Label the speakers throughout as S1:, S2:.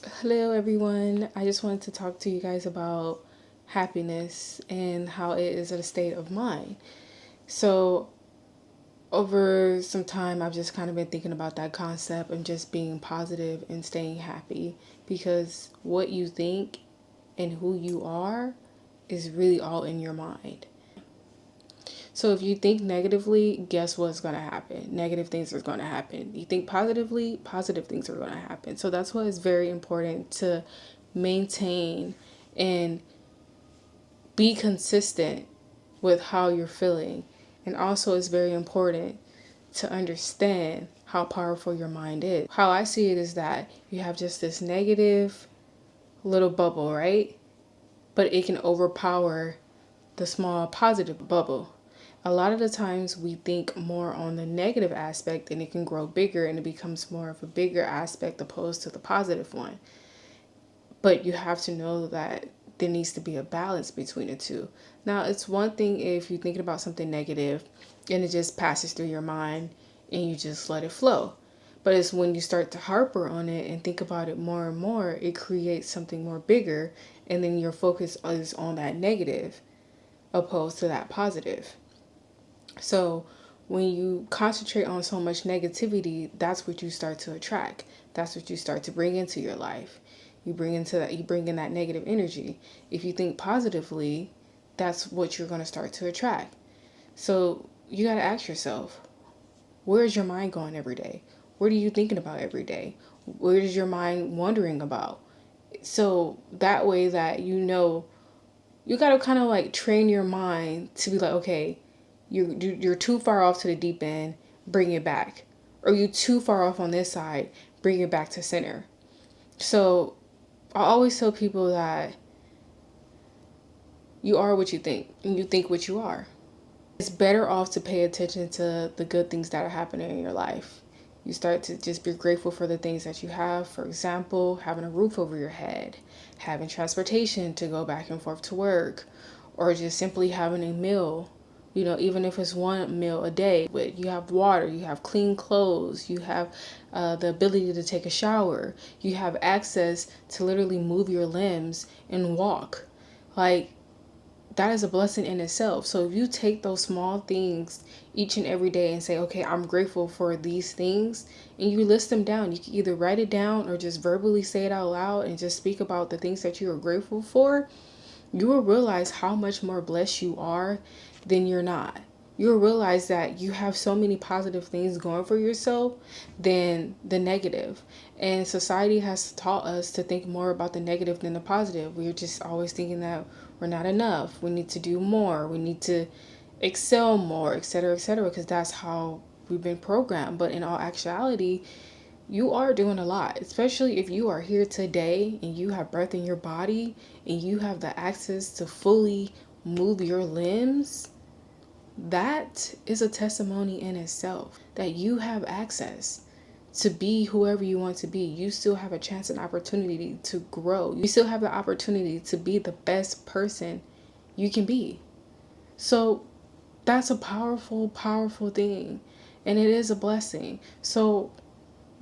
S1: Hello, everyone. I just wanted to talk to you guys about happiness and how it is a state of mind. So, over some time, I've just kind of been thinking about that concept and just being positive and staying happy because what you think and who you are is really all in your mind. So if you think negatively, guess what's going to happen? Negative things are going to happen. You think positively, positive things are going to happen. So that's why it's very important to maintain and be consistent with how you're feeling. And also, it's very important to understand how powerful your mind is. How I see it is that you have just this negative little bubble, right? But it can overpower the small positive bubble. A lot of the times we think more on the negative aspect and it can grow bigger and it becomes more of a bigger aspect opposed to the positive one. But you have to know that there needs to be a balance between the two. Now, it's one thing if you're thinking about something negative and it just passes through your mind and you just let it flow. But it's when you start to harper on it and think about it more and more, it creates something more bigger, and then your focus is on that negative opposed to that positive. So when you concentrate on so much negativity, that's what you start to attract. That's what you start to bring into your life. You bring in that negative energy. If you think positively, that's what you're going to start to attract. So you got to ask yourself, where is your mind going every day? What are you thinking about every day? Where is your mind wondering about? So that way that you got to kind of like train your mind to be like, okay, you're too far off to the deep end, bring it back. Or you too far off on this side, bring it back to center. So I always tell people that you are what you think, and you think what you are. It's better off to pay attention to the good things that are happening in your life. You start to just be grateful for the things that you have. For example, having a roof over your head, having transportation to go back and forth to work, or just simply having a meal. Even if it's one meal a day, but you have water, you have clean clothes, you have the ability to take a shower, you have access to literally move your limbs and walk. Like, that is a blessing in itself. So if you take those small things each and every day and say, okay, I'm grateful for these things, and you list them down, you can either write it down or just verbally say it out loud and just speak about the things that you are grateful for, you will realize how much more blessed you are than you're not. You'll realize that you have so many positive things going for yourself than the negative. And society has taught us to think more about the negative than the positive. We're just always thinking that we're not enough. We need to do more. We need to excel more, etc., because that's how we've been programmed. But in all actuality, you are doing a lot, especially if you are here today and you have breath in your body and you have the access to fully move your limbs. That is a testimony in itself that you have access to be whoever you want to be. You still have a chance and opportunity to grow. You still have the opportunity to be the best person you can be. So that's a powerful, powerful thing. And it is a blessing. So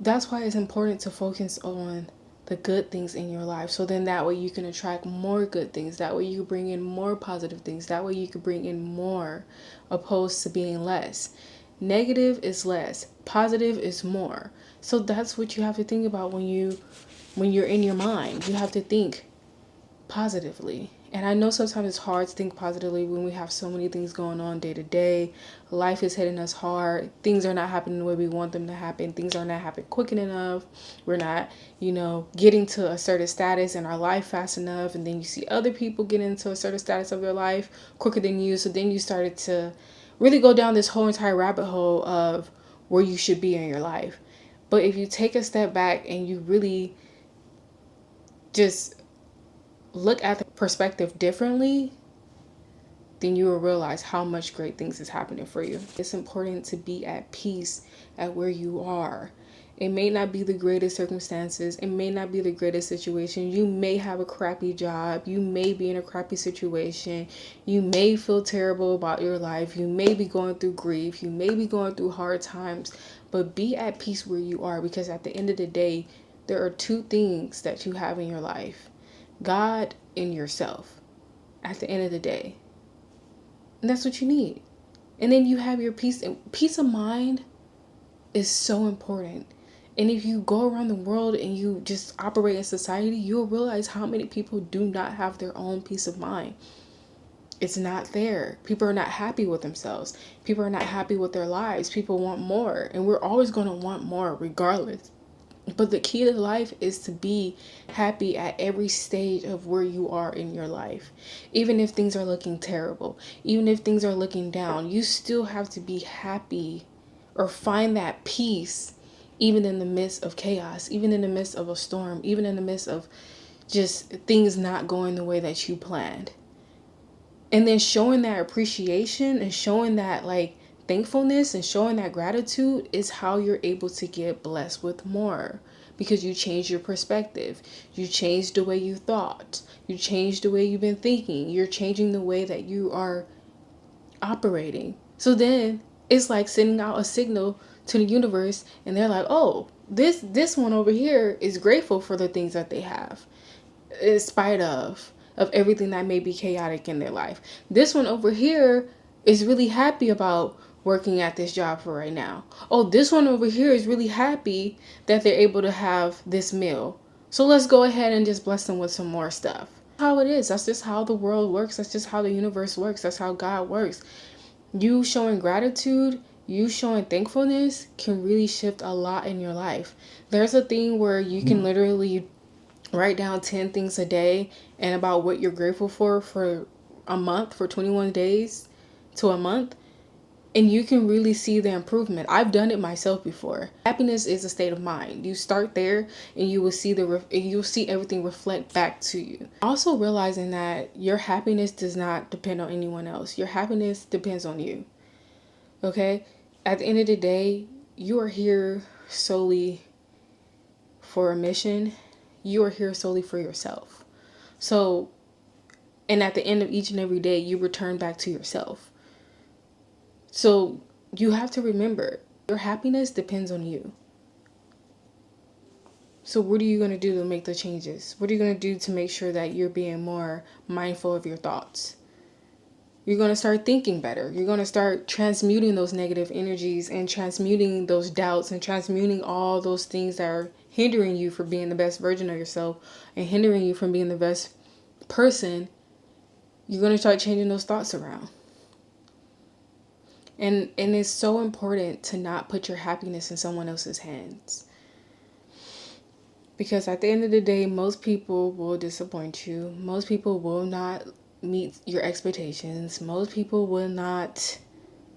S1: that's why it's important to focus on the good things in your life. So then that way you can attract more good things. That way you can bring in more positive things. That way you can bring in more opposed to being less. Negative is less. Positive is more. So that's what you have to think about when you're in your mind. You have to think positively. And I know sometimes it's hard to think positively when we have so many things going on day to day. Life is hitting us hard. Things are not happening the way we want them to happen. Things are not happening quick enough. We're not, getting to a certain status in our life fast enough. And then you see other people get into a certain status of their life quicker than you. So then you started to really go down this whole entire rabbit hole of where you should be in your life. But if you take a step back and you really just look at the perspective differently, then you will realize how much great things is happening for you. It's important to be at peace at where you are. It may not be the greatest circumstances. It may not be the greatest situation. You may have a crappy job. You may be in a crappy situation. You may feel terrible about your life. You may be going through grief. You may be going through hard times. But be at peace where you are, because at the end of the day, There are two things that you have in your life: God and yourself, at the end of the day. And that's what you need. And then you have your peace. Peace of mind is so important. And if you go around the world and you just operate in society, you'll realize how many people do not have their own peace of mind. It's not there. People are not happy with themselves. People are not happy with their lives. People want more. And we're always going to want more regardless. But the key to life is to be happy at every stage of where you are in your life. Even if things are looking terrible, even if things are looking down, you still have to be happy or find that peace, even in the midst of chaos, even in the midst of a storm, even in the midst of just things not going the way that you planned. And then showing that appreciation and showing that thankfulness and showing that gratitude is how you're able to get blessed with more, because you change your perspective. You change the way you thought. You change the way you've been thinking. You're changing the way that you are operating. So then it's like sending out a signal to the universe, and they're like, oh, this one over here is grateful for the things that they have, in spite of everything that may be chaotic in their life. This one over here is really happy about working at this job for right now. Oh, this one over here is really happy that they're able to have this meal. So let's go ahead and just bless them with some more stuff. That's how it is. That's just how the world works. That's just how the universe works. That's how God works. You showing gratitude, you showing thankfulness can really shift a lot in your life. There's a thing where you can literally write down 10 things a day and about what you're grateful for a month, for 21 days to a month, and you can really see the improvement. I've done it myself before. Happiness is a state of mind. You start there and you will see you'll see everything reflect back to you. Also realizing that your happiness does not depend on anyone else. Your happiness depends on you. Okay? At the end of the day, you are here solely for a mission. You are here solely for yourself. So, and at the end of each and every day, you return back to yourself. So you have to remember, your happiness depends on you. So what are you going to do to make the changes? What are you going to do to make sure that you're being more mindful of your thoughts? You're going to start thinking better. You're going to start transmuting those negative energies and transmuting those doubts and transmuting all those things that are hindering you from being the best version of yourself and hindering you from being the best person. You're going to start changing those thoughts around. And it's so important to not put your happiness in someone else's hands. Because at the end of the day, most people will disappoint you. Most people will not meet your expectations. Most people will not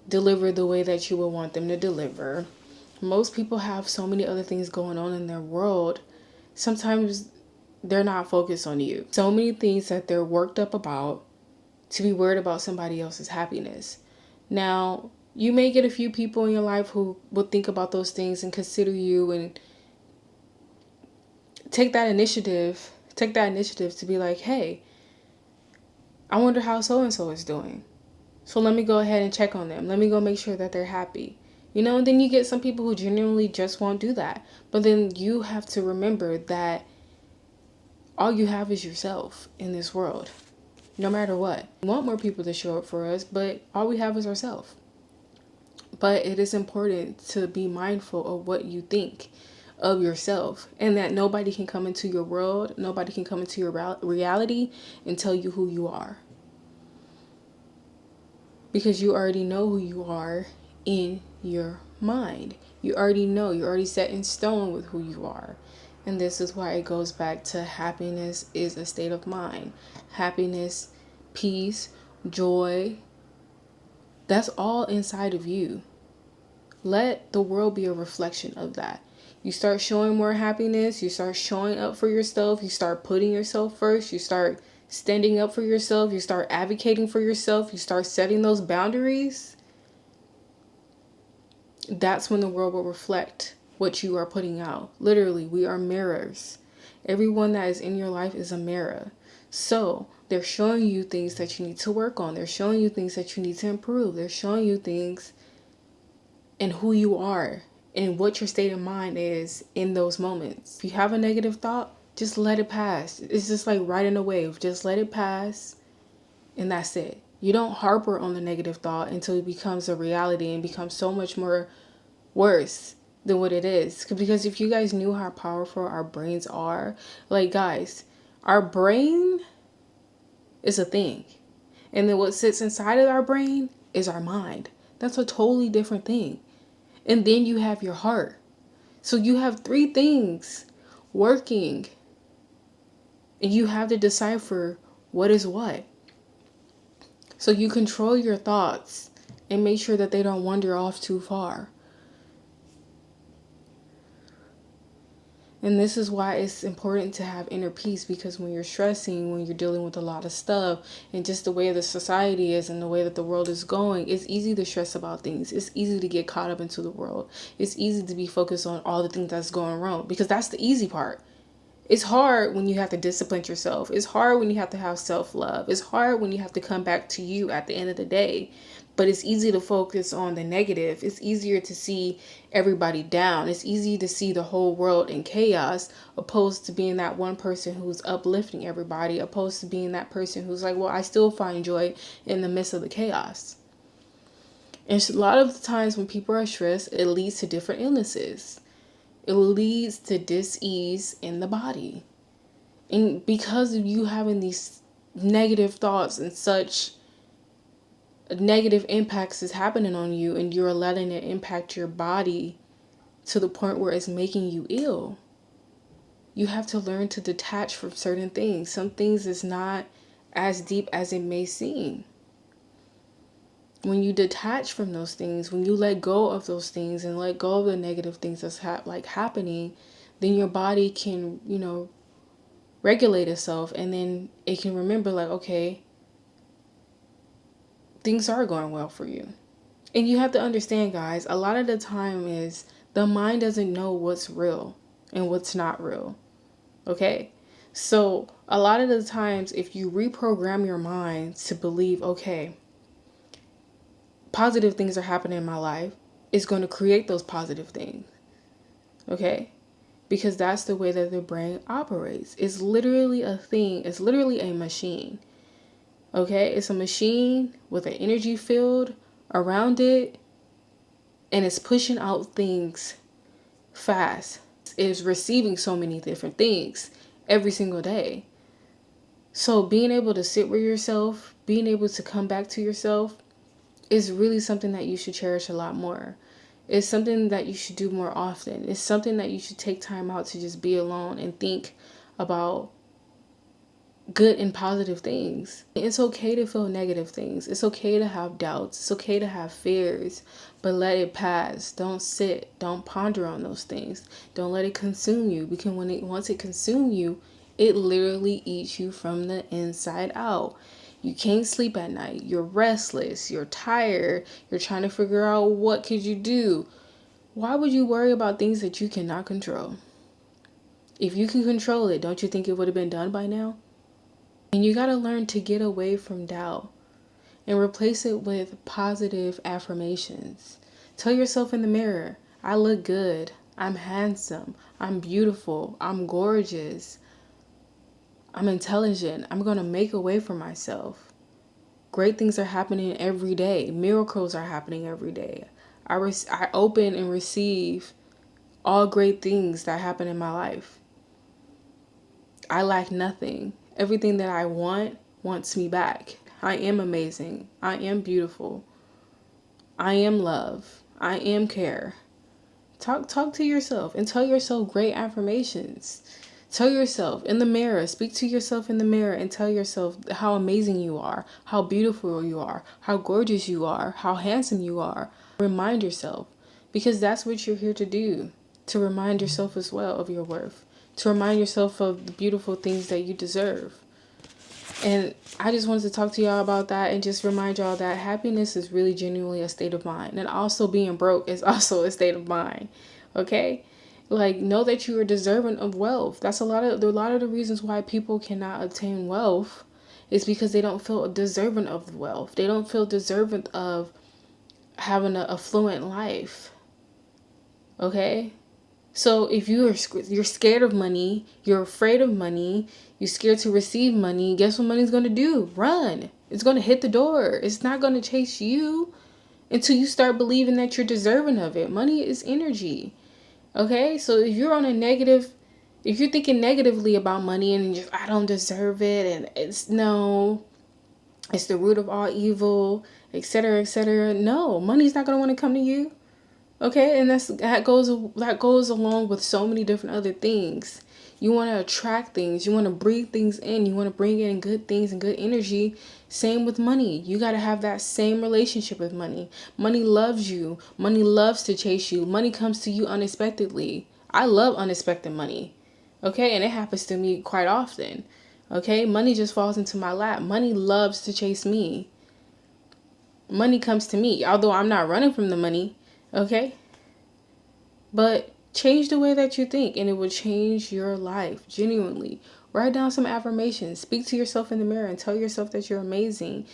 S1: deliver the way that you will want them to deliver. Most people have so many other things going on in their world. Sometimes they're not focused on you. So many things that they're worked up about to be worried about somebody else's happiness. Now, you may get a few people in your life who will think about those things and consider you and take that initiative to be like, hey, I wonder how so-and-so is doing. So let me go ahead and check on them. Let me go make sure that they're happy. And then you get some people who genuinely just won't do that. But then you have to remember that all you have is yourself in this world, no matter what. We want more people to show up for us, but all we have is ourselves. But it is important to be mindful of what you think of yourself, and that nobody can come into your world, nobody can come into your reality and tell you who you are. Because you already know who you are in your mind. You already know, you're already set in stone with who you are. And this is why it goes back to happiness is a state of mind. Happiness, peace, joy, that's all inside of you. Let the world be a reflection of that. You start showing more happiness. You start showing up for yourself. You start putting yourself first. You start standing up for yourself. You start advocating for yourself. You start setting those boundaries. That's when the world will reflect what you are putting out. Literally, we are mirrors. Everyone that is in your life is a mirror. So they're showing you things that you need to work on. They're showing you things that you need to improve. They're showing you things and who you are and what your state of mind is in those moments. If you have a negative thought, just let it pass. It's just like riding a wave. Just let it pass, and that's it. You don't harbor on the negative thought until it becomes a reality and becomes so much more worse than what it is. Because if you guys knew how powerful our brains are, like, guys, our brain is a thing. And then what sits inside of our brain is our mind. That's a totally different thing. And then you have your heart. So you have three things working. And you have to decipher what is what. So you control your thoughts and make sure that they don't wander off too far. And this is why it's important to have inner peace, because when you're stressing, when you're dealing with a lot of stuff, and just the way the society is and the way that the world is going, it's easy to stress about things. It's easy to get caught up into the world. It's easy to be focused on all the things that's going wrong, because that's the easy part. It's hard when you have to discipline yourself. It's hard when you have to have self-love. It's hard when you have to come back to you at the end of the day. But it's easy to focus on the negative. It's easier to see everybody down. It's easy to see the whole world in chaos, opposed to being that one person who's uplifting everybody, opposed to being that person who's like, well, I still find joy in the midst of the chaos. And a lot of the times when people are stressed, it leads to different illnesses. It leads to dis-ease in the body. And because of you having these negative thoughts and such negative impacts is happening on you, and you're letting it impact your body to the point where it's making you ill, you have to learn to detach from certain things. Some things is not as deep as it may seem. When you detach from those things, when you let go of those things and let go of the negative things that's happening, then your body can, regulate itself, and then it can remember, like, okay, things are going well for you. And you have to understand, guys, a lot of the time is the mind doesn't know what's real and what's not real. Okay? So a lot of the times, if you reprogram your mind to believe, okay, positive things are happening in my life, it's going to create those positive things. Okay? Because that's the way that the brain operates. It's literally a thing. It's literally a machine. Okay? It's a machine with an energy field around it, and it's pushing out things fast. It's receiving so many different things every single day. So being able to sit with yourself, being able to come back to yourself, is really something that you should cherish a lot more. It's something that you should do more often. It's something that you should take time out to just be alone and think about good and positive things. It's okay to feel negative things. It's okay to have doubts. It's okay to have fears, but let it pass. Don't sit. Don't ponder on those things. Don't let it consume you, because once it consumes you, it literally eats you from the inside out. You can't sleep at night. You're restless. You're tired. You're trying to figure out what could you do. Why would you worry about things that you cannot control? If you can control it, don't you think it would have been done by now? And you got to learn to get away from doubt and replace it with positive affirmations. Tell yourself in the mirror, I look good. I'm handsome. I'm beautiful. I'm gorgeous. I'm intelligent. I'm going to make a way for myself. Great things are happening every day. Miracles are happening every day. I open and receive all great things that happen in my life. I lack nothing. Everything that I wants me back. I am amazing. I am beautiful. I am love. I am care. Talk to yourself and tell yourself great affirmations. Tell yourself in the mirror, speak to yourself in the mirror and tell yourself how amazing you are, how beautiful you are, how gorgeous you are, how handsome you are. Remind yourself, because that's what you're here to do, to remind yourself as well of your worth, to remind yourself of the beautiful things that you deserve. And I just wanted to talk to y'all about that and just remind y'all that happiness is really genuinely a state of mind. And also being broke is also a state of mind. Okay? Like, know that you are deserving of wealth. That's a lot of the reasons why people cannot attain wealth is because they don't feel deserving of the wealth. They don't feel deserving of having an affluent life. Okay? So if you're scared of money, you're afraid of money, you're scared to receive money, guess what money's going to do? Run. It's going to hit the door. It's not going to chase you until you start believing that you're deserving of it. Money is energy. Okay? So if you're on a negative, if you're thinking negatively about money and just, I don't deserve it, and it's the root of all evil, etc., etc. No, money's not going to want to come to you. Okay, and that goes along with so many different other things. You want to attract things, you want to breathe things in, you want to bring in good things and good energy. Same with money. You got to have that same relationship with money. Money loves you. Money loves to chase you. Money comes to you unexpectedly. I love unexpected money. Okay, and it happens to me quite often. Okay, money just falls into my lap. Money loves to chase me. Money comes to me, although I'm not running from the money. Okay? But change the way that you think and it will change your life. Genuinely. Write down some affirmations. Speak to yourself in the mirror and tell yourself that you're amazing.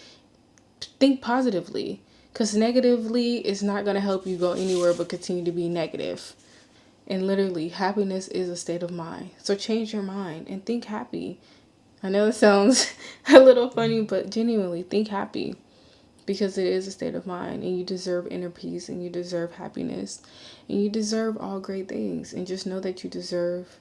S1: Think positively. Because negatively is not going to help you go anywhere but continue to be negative. And literally, happiness is a state of mind. So change your mind and think happy. I know it sounds a little funny, but genuinely, think happy. Because it is a state of mind, and you deserve inner peace, and you deserve happiness, and you deserve all great things. And just know that you deserve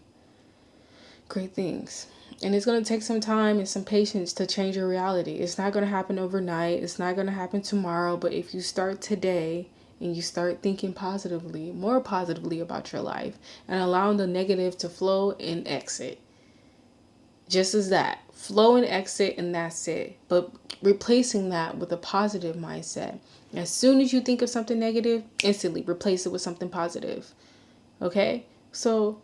S1: great things. And it's going to take some time and some patience to change your reality. It's not going to happen overnight. It's not going to happen tomorrow. But if you start today and you start thinking positively, more positively about your life, and allowing the negative to flow and exit, just as that, flow and exit, and that's it. But replacing that with a positive mindset. As soon as you think of something negative, instantly replace it with something positive. Okay? So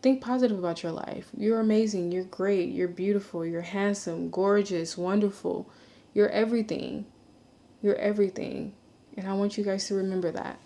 S1: think positive about your life. You're amazing. You're great. You're beautiful. You're handsome, gorgeous, wonderful. You're everything. You're everything. And I want you guys to remember that.